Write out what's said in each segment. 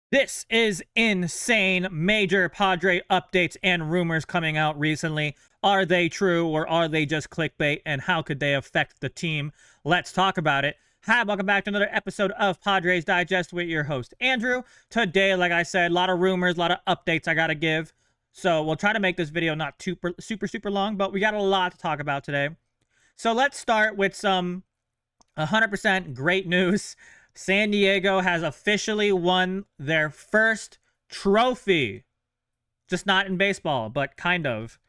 This is insane. Major Padre updates and rumors coming out recently. Are they true or are they just clickbait? And how could they affect the team? Let's talk about it. Hi, welcome back to another episode of Padres Digest with your host, Andrew. Today, like I said, a lot of rumors, a lot of updates I got to give. So we'll try to make this video not super long, but we got a lot to talk about today. So let's start with some 100% great news. San Diego has officially won their first trophy. Just not in baseball, but kind of.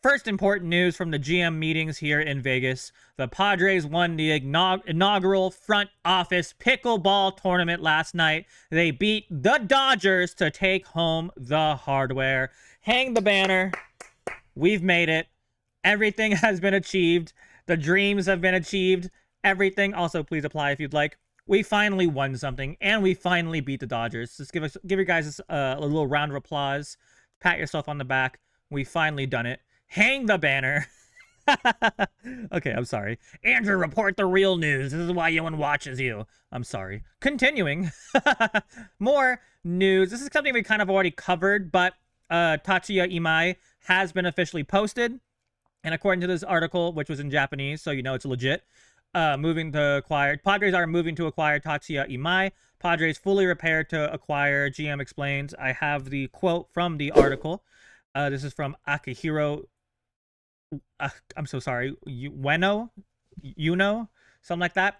First important news from the GM meetings here in Vegas. The Padres won the inaugural front office pickleball tournament last night. They beat the Dodgers to take home the hardware. Hang the banner. We've made it. Everything has been achieved. The dreams have been achieved. Everything. Also, please apply if you'd like. We finally won something, and we finally beat the Dodgers. Just give you guys a little round of applause. Pat yourself on the back. We finally done it. Hang the banner. Okay, I'm sorry. Andrew, report the real news. This is why no one watches you. I'm sorry. Continuing. More news. This is something we kind of already covered, but Tatsuya Imai has been officially posted. And according to this article, which was in Japanese, so you know it's legit, Padres are moving to acquire Tatsuya Imai. Padres fully prepared to acquire, GM explains. I have the quote from the article. This is from Akihiro. I'm so sorry. Ueno? Something like that.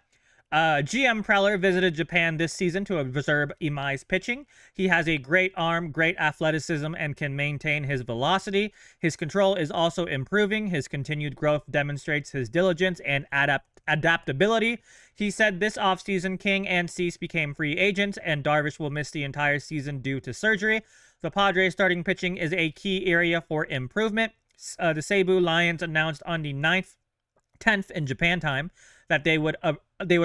GM Preller visited Japan this season to observe Imai's pitching. He has a great arm, great athleticism, and can maintain his velocity. His control is also improving. His continued growth demonstrates his diligence and adaptability. He said this offseason, King and Cease became free agents, and Darvish will miss the entire season due to surgery. The Padres starting pitching is a key area for improvement. The Cebu Lions announced on the 10th in Japan time that they would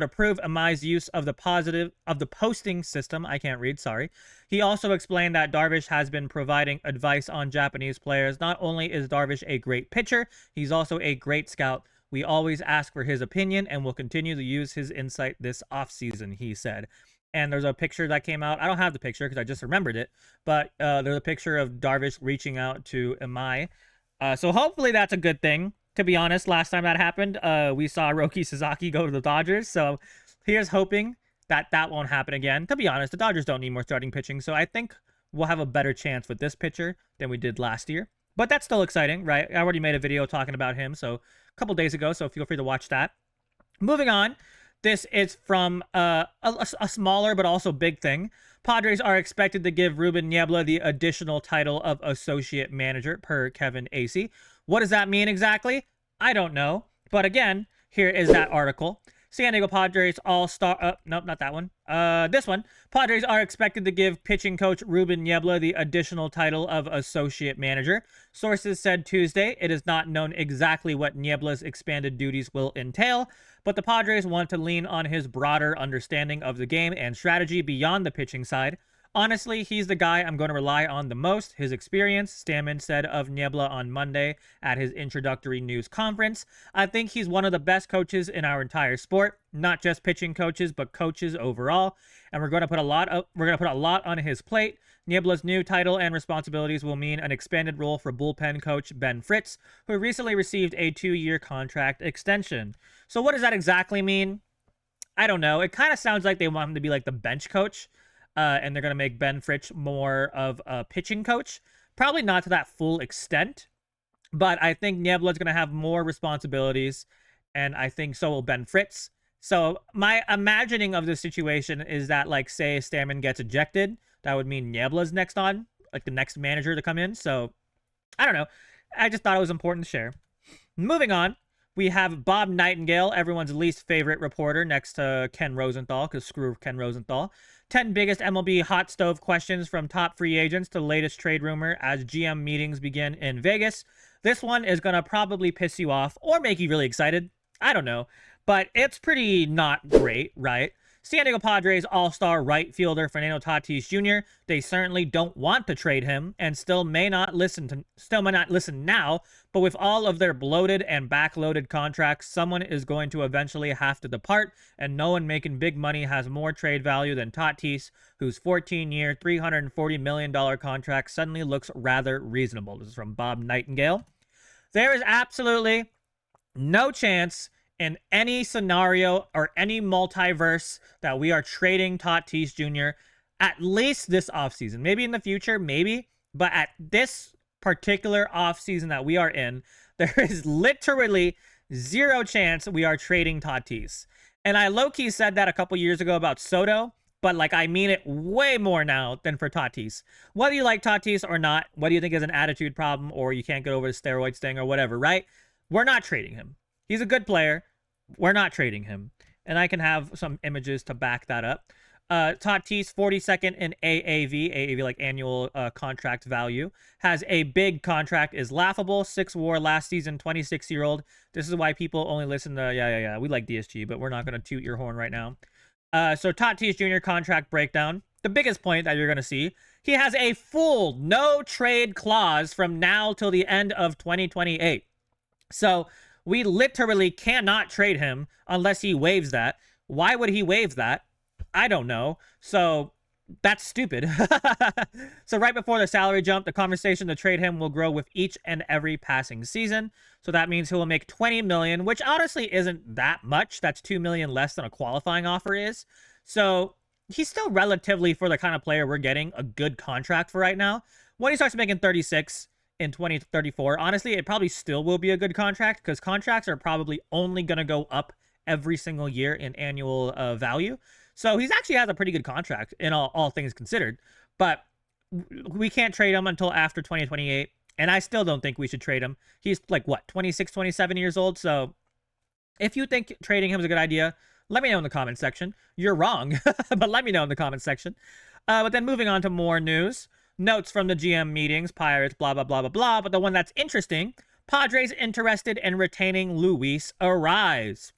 approve Imai's use of the posting system. I can't read, sorry. He also explained that Darvish has been providing advice on Japanese players. Not only is Darvish a great pitcher, he's also a great scout. We always ask for his opinion and will continue to use his insight this offseason, he said. And there's a picture that came out. I don't have the picture because I just remembered it, but there's a picture of Darvish reaching out to Imai. So hopefully that's a good thing. To be honest, last time that happened, we saw Roki Sasaki go to the Dodgers. So here's hoping that that won't happen again. To be honest, the Dodgers don't need more starting pitching. So I think we'll have a better chance with this pitcher than we did last year. But that's still exciting, right? I already made a video talking about him a couple days ago, so feel free to watch that. Moving on, this is from a smaller but also big thing. Padres are expected to give Ruben Niebla the additional title of associate manager per Kevin Acee. What does that mean exactly? I don't know. But again, here is that article. San Diego Padres all-star... nope, not that one. This one. Padres are expected to give pitching coach Ruben Niebla the additional title of associate manager. Sources said Tuesday it is not known exactly what Niebla's expanded duties will entail, but the Padres want to lean on his broader understanding of the game and strategy beyond the pitching side. Honestly, he's the guy I'm going to rely on the most. His experience, Stammen said of Niebla on Monday at his introductory news conference. I think he's one of the best coaches in our entire sport, not just pitching coaches, but coaches overall. And we're going to put a lot on his plate. Niebla's new title and responsibilities will mean an expanded role for bullpen coach Ben Fritz, who recently received a 2-year contract extension. So what does that exactly mean? I don't know. It kind of sounds like they want him to be like the bench coach. And they're going to make Ben Fritz more of a pitching coach. Probably not to that full extent, but I think Niebla's going to have more responsibilities, and I think so will Ben Fritz. So my imagining of the situation is that, like, say Stammen gets ejected, that would mean Niebla's next on, like the next manager to come in. So I don't know. I just thought it was important to share. Moving on. We have Bob Nightingale, everyone's least favorite reporter, next to Ken Rosenthal, because screw Ken Rosenthal. 10 biggest MLB hot stove questions from top free agents to the latest trade rumor as GM meetings begin in Vegas. This one is going to probably piss you off or make you really excited. I don't know. But it's pretty not great, right? San Diego Padres all-star right fielder Fernando Tatis Jr. They certainly don't want to trade him and still may not listen now, but with all of their bloated and backloaded contracts, someone is going to eventually have to depart, and no one making big money has more trade value than Tatis, whose 14-year, $340 million contract suddenly looks rather reasonable. This is from Bob Nightingale. There is absolutely no chance in any scenario or any multiverse that we are trading Tatis Jr. at least this offseason. Maybe in the future, maybe. But at this particular offseason that we are in, there is literally zero chance we are trading Tatis. And I low-key said that a couple years ago about Soto, but like I mean it way more now than for Tatis. Whether you like Tatis or not, whether you think he has an attitude problem or you can't get over the steroids thing or whatever, right? We're not trading him. He's a good player. We're not trading him. And I can have some images to back that up. Tatis, 42nd in AAV like annual contract value, has a big contract, is laughable. 6 WAR last season, 26-year-old. This is why people only listen to, we like DSG, but we're not going to toot your horn right now. So Tatis Jr. contract breakdown. The biggest point that you're going to see, he has a full no trade clause from now till the end of 2028. So we literally cannot trade him unless he waives that. Why would he waive that? I don't know. So that's stupid. So right before the salary jump, the conversation to trade him will grow with each and every passing season. So that means he will make $20 million, which honestly isn't that much. That's $2 million less than a qualifying offer is. So he's still relatively, for the kind of player we're getting, a good contract for right now. When he starts making 36 in 2034, honestly, it probably still will be a good contract because contracts are probably only going to go up every single year in annual value. So he's actually has a pretty good contract in all things considered, but we can't trade him until after 2028. And I still don't think we should trade him. He's like, what, 26, 27 years old? So if you think trading him is a good idea, let me know in the comments section. You're wrong, but let me know in the comments section. But then moving on to more news. Notes from the GM meetings, Pirates, blah, blah, blah, blah, blah. But the one that's interesting, Padres interested in retaining Luis Arraez.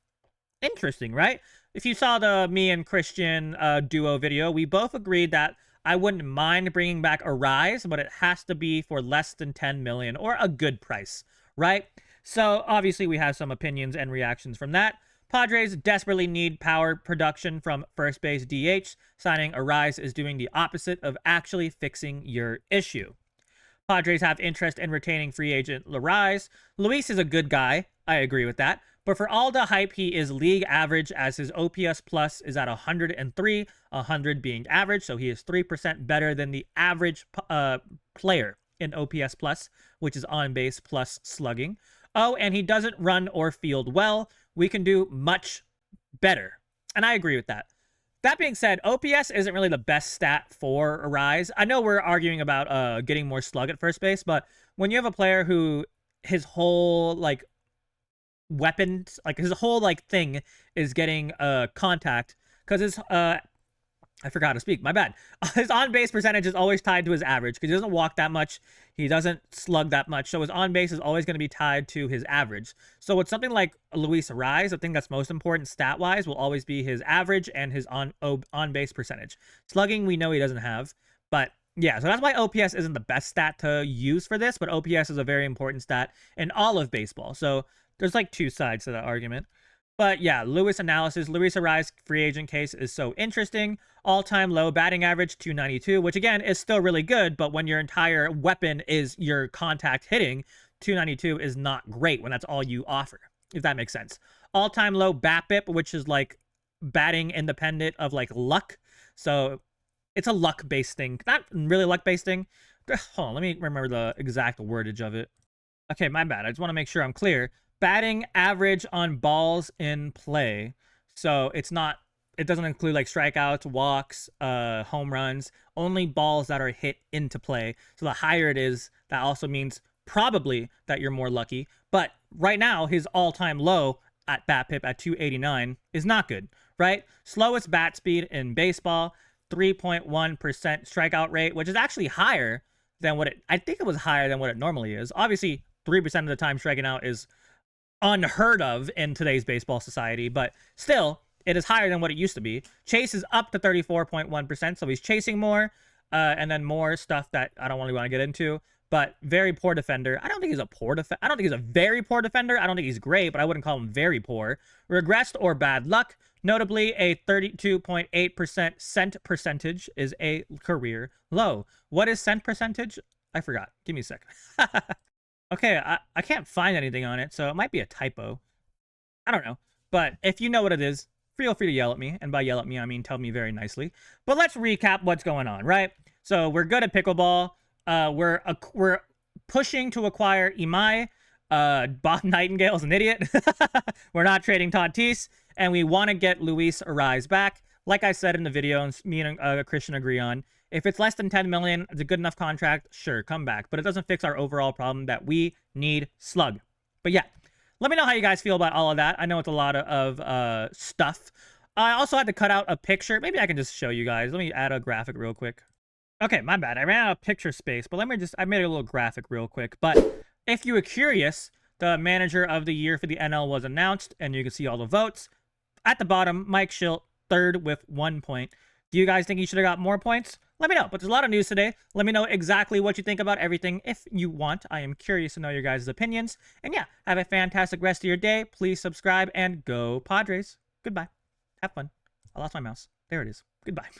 Interesting, right? If you saw the me and Christian duo video, we both agreed that I wouldn't mind bringing back Arraez, but it has to be for less than $10 million or a good price, right? So obviously we have some opinions and reactions from that. Padres desperately need power production from first base DH. Signing Arraez is doing the opposite of actually fixing your issue. Padres have interest in retaining free agent Arraez. Luis is a good guy. I agree with that. But for all the hype, he is league average as his OPS plus is at 103, 100 being average. So he is 3% better than the average player in OPS plus, which is on base plus slugging. Oh, and he doesn't run or field well. We can do much better. And I agree with that. That being said, OPS isn't really the best stat for Arraez. I know we're arguing about getting more slug at first base, but when you have a player who his whole like weapons, like his whole like thing is getting contact, because his I forgot to speak. My bad. His on-base percentage is always tied to his average because he doesn't walk that much. He doesn't slug that much. So his on-base is always going to be tied to his average. So with something like Luis Arraez, the thing that's most important stat-wise will always be his average and his on-base percentage. Slugging, we know he doesn't have. But yeah, so that's why OPS isn't the best stat to use for this. But OPS is a very important stat in all of baseball. So there's like two sides to that argument. But yeah, Luis Arraez free agent case is so interesting. All-time low batting average, 292, which again is still really good, but when your entire weapon is your contact hitting, 292 is not great when that's all you offer, if that makes sense. All-time low BABIP, which is like batting independent of like luck. So it's a luck-based thing. Not really luck-based thing. Hold on, let me remember the exact wordage of it. Okay, my bad. I just want to make sure I'm clear. Batting average on balls in play. So it doesn't include like strikeouts, walks, home runs, only balls that are hit into play. So the higher it is, that also means probably that you're more lucky. But right now, his all-time low at BABIP at 289 is not good, right? Slowest bat speed in baseball, 3.1% strikeout rate, which is actually higher than I think it was higher than what it normally is. Obviously, 3% of the time striking out is unheard of in today's baseball society, but still, it is higher than what it used to be. Chase is up to 34.1%, so he's chasing more, and then more stuff that I don't really want to get into. But very poor defender. I don't think he's a poor defender. I don't think he's a very poor defender. I don't think he's great, but I wouldn't call him very poor. Regressed or bad luck. Notably, a 32.8% scent percentage is a career low. What is scent percentage? I forgot. Give me a second. Okay, I can't find anything on it, so it might be a typo. I don't know. But if you know what it is, feel free to yell at me. And by yell at me, I mean tell me very nicely. But let's recap what's going on, right? So we're good at pickleball. We're pushing to acquire Imai. Bob Nightingale's an idiot. We're not trading Tatis. And we want to get Luis Arraez back. Like I said in the video, and me and Christian agree on, if it's less than 10 million, it's a good enough contract, sure, come back. But it doesn't fix our overall problem that we need slug. But yeah, let me know how you guys feel about all of that. I know it's a lot of stuff. I also had to cut out a picture. Maybe I can just show you guys. Let me add a graphic real quick. Okay, my bad. I ran out of picture space, but I made a little graphic real quick. But if you were curious, the manager of the year for the NL was announced, and you can see all the votes. At the bottom, Mike Shildt, third with 1 point. Do you guys think he should have got more points? Let me know. But there's a lot of news today. Let me know exactly what you think about everything if you want. I am curious to know your guys' opinions. And yeah, have a fantastic rest of your day. Please subscribe and go Padres. Goodbye. Have fun. I lost my mouse. There it is. Goodbye.